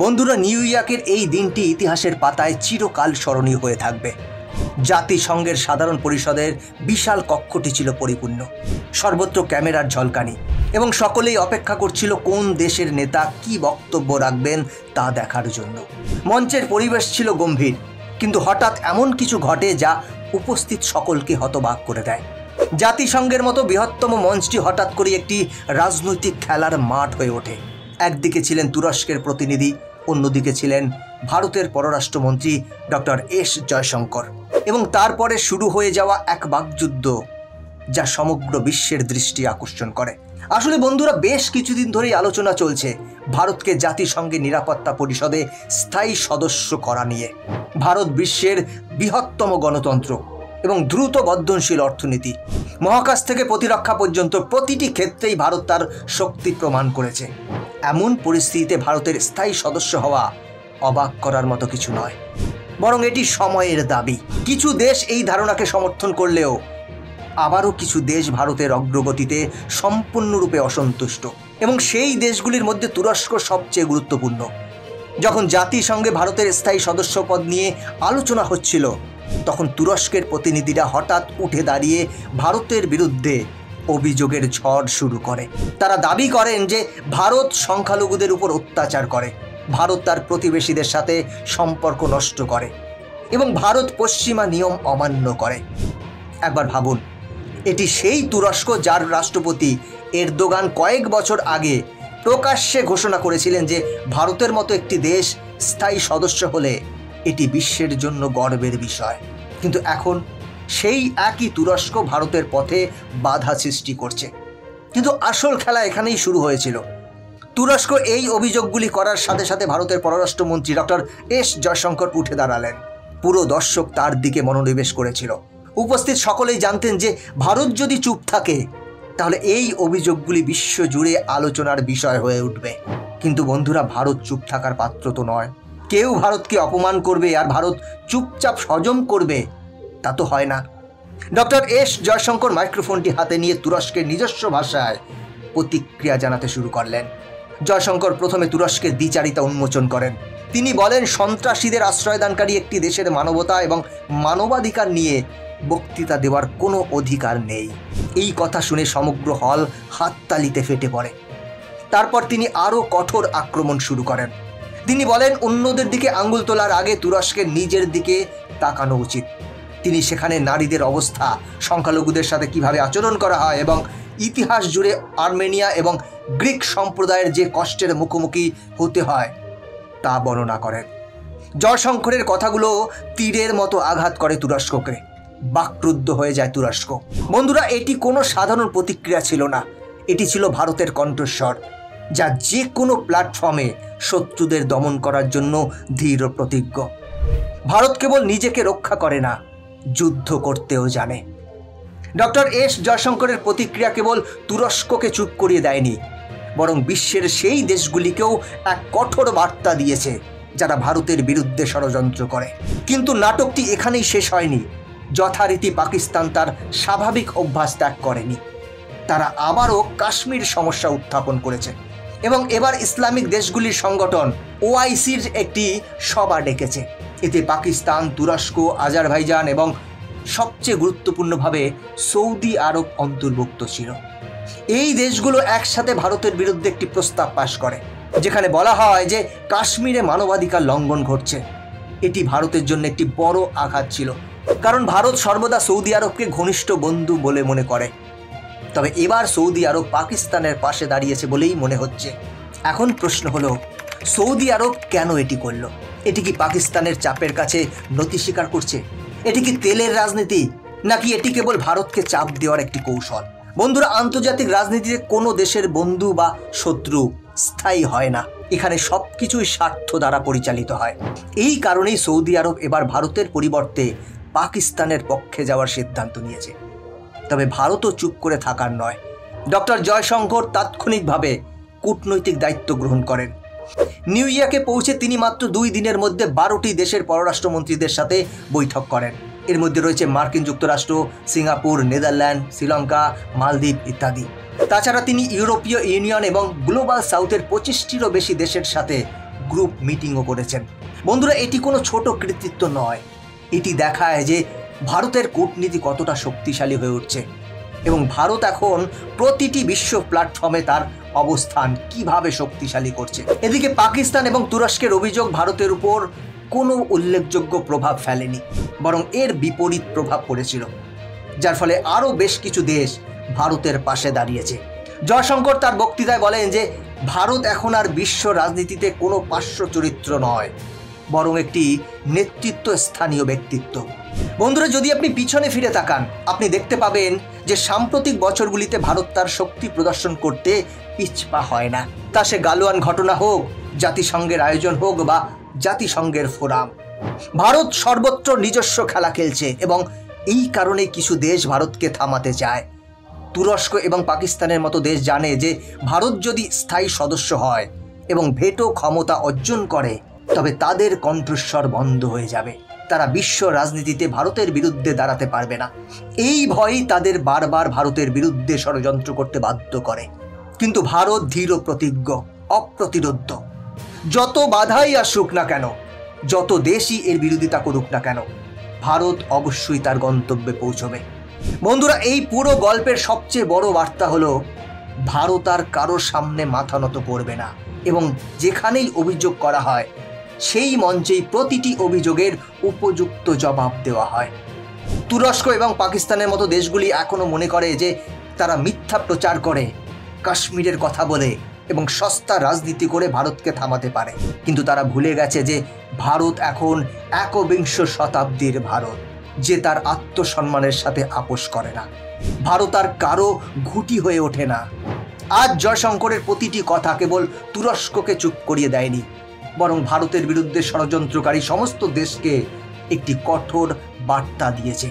বন্ধুরা, নিউ ইয়র্কের এই দিনটি ইতিহাসের পাতায় চিরকাল স্মরণীয় হয়ে থাকবে। জাতিসংঘের সাধারণ পরিষদের বিশাল কক্ষটি ছিল পরিপূর্ণ, সর্বত্র ক্যামেরার ঝলকানি, এবং সকলেই অপেক্ষা করছিল কোন দেশের নেতা কি বক্তব্য রাখবেন তা দেখার জন্য। মঞ্চের পরিবেশ ছিল গম্ভীর, কিন্তু হঠাৎ এমন কিছু ঘটে যা উপস্থিত সকলকে হতবাক করে দেয়। জাতিসংঘের মতো বৃহত্তম মঞ্চটি হঠাৎ করে একটি রাজনৈতিক খেলার মাঠ হয়ে ওঠে। একদিকে ছিলেন তুরস্কের প্রতিনিধি, অন্যদিকে ছিলেন ভারতের পররাষ্ট্রমন্ত্রী ডক্টর এস জয়শঙ্কর, এবং তারপরে শুরু হয়ে যাওয়া এক বাকযুদ্ধ যা সমগ্র বিশ্বের দৃষ্টি আকর্ষণ করে। আসলে বন্ধুরা, বেশ কিছুদিন ধরেই আলোচনা চলছে ভারতকে জাতিসংঘের নিরাপত্তা পরিষদে স্থায়ী সদস্য করা নিয়ে। ভারত বিশ্বের বৃহত্তম গণতন্ত্র এবং দ্রুত বর্ধনশীল অর্থনীতি, মহাকাশ থেকে প্রতিরক্ষা পর্যন্ত প্রতিটি ক্ষেত্রেই ভারত তার শক্তি প্রমাণ করেছে। এমন পরিস্থিতিতে ভারতের স্থায়ী সদস্য হওয়া অবাক করার মতো কিছু নয়, বরং এটি সময়ের দাবি। কিছু দেশ এই ধারণাকে সমর্থন করলেও আবারও কিছু দেশ ভারতের অগ্রগতিতে সম্পূর্ণরূপে অসন্তুষ্ট, এবং সেই দেশগুলির মধ্যে তুরস্ক সবচেয়ে গুরুত্বপূর্ণ। যখন জাতিসংঘে ভারতের স্থায়ী সদস্য পদ নিয়ে আলোচনা হচ্ছিল, তখন তুরস্কের প্রতিনিধিরা হঠাৎ উঠে দাঁড়িয়ে ভারতের বিরুদ্ধে অভিযোগের ঝড় শুরু করে। তারা দাবি করেন যে ভারত সংখ্যালঘুদের উপর অত্যাচার করে, ভারত তার প্রতিবেশীদের সাথে সম্পর্ক নষ্ট করে, এবং ভারত পশ্চিমা নিয়ম অমান্য করে। একবার ভাবুন, এটি সেই তুরস্ক যার রাষ্ট্রপতি এরদোগান কয়েক বছর আগে প্রকাশ্যে ঘোষণা করেছিলেন যে ভারতের মতো একটি দেশ স্থায়ী সদস্য হলে এটি বিশ্বের জন্য গর্বের বিষয়। কিন্তু এখন সেই একই তুরস্ক ভারতের পথে বাধা সৃষ্টি করছে। কিন্তু আসল খেলা এখানেই শুরু হয়েছিল। তুরস্ক এই অভিযোগগুলি করার সাথে সাথে ভারতের পররাষ্ট্রমন্ত্রী ডক্টর এস জয়শঙ্কর উঠে দাঁড়ালেন। পুরো দর্শক তার দিকে মনোনিবেশ করেছিল। উপস্থিত সকলেই জানতেন যে ভারত যদি চুপ থাকে তাহলে এই অভিযোগগুলি বিশ্বজুড়ে আলোচনার বিষয় হয়ে উঠবে। কিন্তু বন্ধুরা, ভারত চুপ থাকার পাত্র তো নয়। কেউ ভারতকে অপমান করবে আর ভারত চুপচাপ হজম করবে, তা তো হয় না। ডক্টর এস জয়শঙ্কর মাইক্রোফোনটি হাতে নিয়ে তুরস্কের নিজস্ব ভাষায় প্রতিক্রিয়া জানাতে শুরু করলেন। জয়শঙ্কর প্রথমে তুরস্কের দ্বিচারিতা উন্মোচন করেন। তিনি বলেন, সন্ত্রাসীদের আশ্রয়দানকারী একটি দেশের মানবতা এবং মানবাধিকার নিয়ে বক্তৃতা দেওয়ার কোনো অধিকার নেই। এই কথা শুনে সমগ্র হল হাততালিতে ফেটে পড়ে। তারপর তিনি আরও কঠোর আক্রমণ শুরু করেন। তিনি বলেন, অন্যদের দিকে আঙ্গুল তোলার আগে তুরস্কের নিজের দিকে তাকানো উচিত। তিনি সেখানে নারীদের অবস্থা, সংখ্যালঘুদের সাথে কিভাবে আচরণ করা হয় এবং ইতিহাস জুড়ে আর্মেনিয়া এবং গ্রিক সম্প্রদায়ের যে কষ্টের মুখোমুখি হতে হয় তা বর্ণনা করেন। জয়শঙ্করের কথাগুলো তীরের মতো আঘাত করে তুরস্ককে। বাকরুদ্ধ হয়ে যায় তুরস্ক। বন্ধুরা, এটি কোনো সাধারণ প্রতিক্রিয়া ছিল না, এটি ছিল ভারতের কণ্ঠস্বর, যা যে কোনো প্ল্যাটফর্মে শত্রুদের দমন করার জন্য দৃঢ় প্রতিজ্ঞ। ভারত কেবল নিজেকে রক্ষা করে না, যুদ্ধ করতেও জানে। ডক্টর এস জয়শঙ্করের প্রতিক্রিয়া কেবল তুরস্ককে চুপ করিয়ে দেয়নি, বরং বিশ্বের সেই দেশগুলিকেও এক কঠোর বার্তা দিয়েছে যারা ভারতের বিরুদ্ধে ষড়যন্ত্র করে। কিন্তু নাটকটি এখানেই শেষ হয়নি। যথারীতি পাকিস্তান তার স্বাভাবিক অভ্যাস ত্যাগ করেনি। তারা আবারও কাশ্মীর সমস্যা উত্থাপন করেছে এবং এবার ইসলামিক দেশগুলির সংগঠন ওআইসির একটি সভা ডেকেছে। এতে পাকিস্তান, তুরস্ক, আজারবাইজান এবং সবচেয়ে গুরুত্বপূর্ণভাবে সৌদি আরব অন্তর্ভুক্ত ছিল। এই দেশগুলো একসাথে ভারতের বিরুদ্ধে একটি প্রস্তাব পাশ করে, যেখানে বলা হয় যে কাশ্মীরে মানবাধিকার লঙ্ঘন ঘটছে। এটি ভারতের জন্য একটি বড় আঘাত ছিল, কারণ ভারত সর্বদা সৌদি আরবকে ঘনিষ্ঠ বন্ধু বলে মনে করে। তবে এবার সৌদি আরব পাকিস্তানের পাশে দাঁড়িয়েছে বলেই মনে হচ্ছে। এখন প্রশ্ন হলো, সৌদি আরব কেন এটি করল? এটি কি পাকিস্তানের চাপের কাছে নতি স্বীকার করছে? এটি কি তেলের রাজনীতি, নাকি এটি কেবল ভারতকে চাপ দেওয়ার একটি কৌশল? বন্ধুরা, আন্তর্জাতিক রাজনীতিতে কোনো দেশের বন্ধু বা শত্রু স্থায়ী হয় না। এখানে সবকিছুই স্বার্থ দ্বারা পরিচালিত হয়। এই কারণেই সৌদি আরব এবার ভারতের পরিবর্তে পাকিস্তানের পক্ষে যাওয়ার সিদ্ধান্ত নিয়েছে। তবে ভারতও চুপ করে থাকার নয়। ডক্টর জয়শঙ্কর তাৎক্ষণিকভাবে কূটনৈতিক দায়িত্ব গ্রহণ করেন। নিউ ইয়র্কে পৌঁছে তিনি মাত্র 2 দিনের মধ্যে 12টি দেশের পররাষ্ট্রমন্ত্রীদের সাথে বৈঠক করেন। এর মধ্যে রয়েছে মার্কিন যুক্তরাষ্ট্র, সিঙ্গাপুর, নেদারল্যান্ড, শ্রীলঙ্কা, মালদ্বীপ ইত্যাদি। তাছাড়া তিনি ইউরোপীয় ইউনিয়ন এবং গ্লোবাল সাউথের 25টিরও বেশি দেশের সাথে গ্রুপ মিটিংও করেছেন। বন্ধুরা, এটি কোনো ছোট কৃতিত্ব নয়, এটি দেখায় যে ভারতের কূটনীতি কতটা শক্তিশালী হয়ে উঠছে এবং ভারত এখন প্রতিটি বিশ্ব প্ল্যাটফর্মে তার অবস্থান কিভাবে শক্তিশালী করছে। এদিকে পাকিস্তান এবং তুরস্কের অভিযোগ ভারতের উপর কোনো উল্লেখযোগ্য প্রভাব ফেলেনি, বরং এর বিপরীত প্রভাব পড়েছিল, যার ফলে আরও বেশ কিছু দেশ ভারতের পাশে দাঁড়িয়েছে। জয়শঙ্কর তার বক্তৃতায় বলেন যে ভারত এখন আর বিশ্ব রাজনীতিতে কোনো পার্শ্ব চরিত্র নয়, বরং একটি নেতৃত্ব স্থানীয় ব্যক্তিত্ব। বন্ধুরা, যদি আপনি পিছনে ফিরে তাকান, আপনি দেখতে পাবেন যে সাম্প্রতিক বছরগুলিতে ভারত তার শক্তি প্রদর্শন করতে পিছপা হয় না। তা সে গালওয়ান ঘটনা হোক, জাতিসংঘের আয়োজন হোক বা জাতিসংঘের ফোরাম, ভারত সর্বত্র নিজস্ব খেলা খেলছে এবং এই কারণে কিছু দেশ ভারতকে থামাতে চায়। তুরস্ক এবং পাকিস্তানের মতো দেশ জানে যে ভারত যদি স্থায়ী সদস্য হয় এবং ভেটো ক্ষমতা অর্জন করে, তবে তাদের কণ্ঠস্বর বন্ধ হয়ে যাবে। তারা বিশ্ব রাজনীতিতে ভারতের বিরুদ্ধে দাঁড়াতে পারবে না। এই ভয়ই তাদের বারবার ভারতের বিরুদ্ধে ষড়যন্ত্র করতে বাধ্য করে। কিন্তু ভারত দৃঢ় প্রতিজ্ঞ, অপ্রতিরোধ্য। যত বাধাই আসুক না কেন, যত দেশই এর বিরোধিতা করুক না কেন, ভারত অবশ্যই তার গন্তব্যে পৌঁছবে। বন্ধুরা, এই পুরো গল্পের সবচেয়ে বড় বার্তা হলো ভারত আর কারোর সামনে মাথা নত করবে না এবং যেখানেই অভিযোগ করা হয় সেই মঞ্চেই প্রতিটি অভিযোগের উপযুক্ত জবাব দেওয়া হয়। তুরস্ক এবং পাকিস্তানের মতো দেশগুলি এখনও মনে করে যে তারা মিথ্যা প্রচার করে, কাশ্মীরের কথা বলে এবং সস্তা রাজনীতি করে ভারতকে থামাতে পারে। কিন্তু তারা ভুলে গেছে যে ভারত এখন একবিংশ শতাব্দীর ভারত, যে তার আত্মসম্মানের সাথে আপোষ করে না। ভারত আর কারো ঘুঁটি হয়ে ওঠে না। আজ জয়শঙ্করের প্রতিটি কথা কেবল তুরস্ককে চুপ করিয়ে দেয়নি, বরং ভারতের বিরুদ্ধে ষড়যন্ত্রকারী সমস্ত দেশকে একটি কঠোর বার্তা দিয়েছে,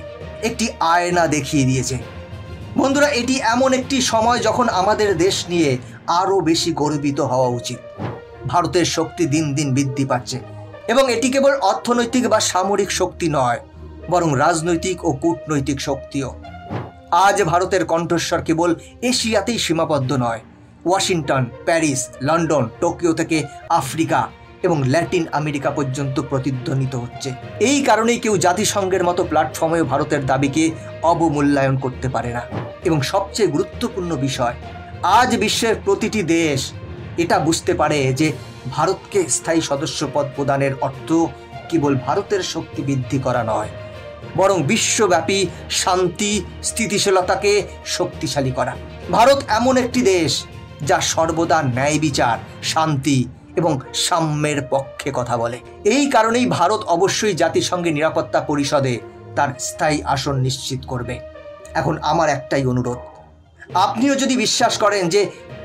একটি আয়না দেখিয়ে দিয়েছে। বন্ধুরা, এটি এমন একটি সময় যখন আমাদের দেশ নিয়ে আরও বেশি গর্বিত হওয়া উচিত। ভারতের শক্তি দিন দিন বৃদ্ধি পাচ্ছে এবং এটি কেবল অর্থনৈতিক বা সামরিক শক্তি নয়, বরং রাজনৈতিক ও কূটনৈতিক শক্তিও। আজ ভারতের কণ্ঠস্বর কেবল এশিয়াতেই সীমাবদ্ধ নয়, ওয়াশিংটন, প্যারিস, লন্ডন, টোকিও থেকে আফ্রিকা এবং ল্যাটিন আমেরিকা পর্যন্ত প্রতিধ্বনিত হচ্ছে। এই কারণেই কেউ জাতিসংঘের মতো প্ল্যাটফর্মেও ভারতের দাবিকে অবমূল্যায়ন করতে পারে না। এবং সবচেয়ে গুরুত্বপূর্ণ বিষয়, আজ বিশ্বের প্রতিটি দেশ এটা বুঝতে পারে যে ভারতকে স্থায়ী সদস্যপদ প্রদানের অর্থ কেবল ভারতের শক্তি বৃদ্ধি করা নয়, বরং বিশ্বব্যাপী শান্তি, স্থিতিশীলতাকে শক্তিশালী করা। ভারত এমন একটি দেশ যা সর্বদা ন্যায় বিচার, শান্তি এবং সাম্যের পক্ষে কথা বলে। এই কারণেই ভারত অবশ্যই জাতিসংঘের নিরাপত্তা পরিষদে তার স্থায়ী আসন নিশ্চিত করবে। এখন আমার একটাই অনুরোধ, আপনিও যদি বিশ্বাস করেন যে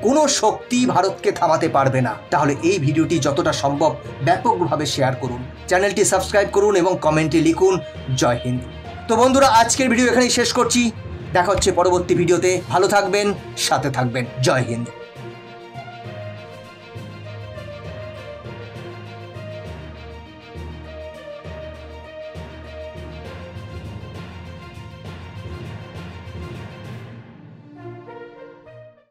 কোনো শক্তি ভারতকে থামাতে পারবে না, তাহলে এই ভিডিওটি যতটা সম্ভব ব্যাপকভাবে শেয়ার করুন, চ্যানেলটি সাবস্ক্রাইব করুন এবং কমেন্টে লিখুন জয় হিন্দ। তো বন্ধুরা, আজকের ভিডিও এখানেই শেষ করছি। দেখা হচ্ছে পরবর্তী ভিডিওতে। ভালো থাকবেন, সাথে থাকবেন। জয় হিন্দ।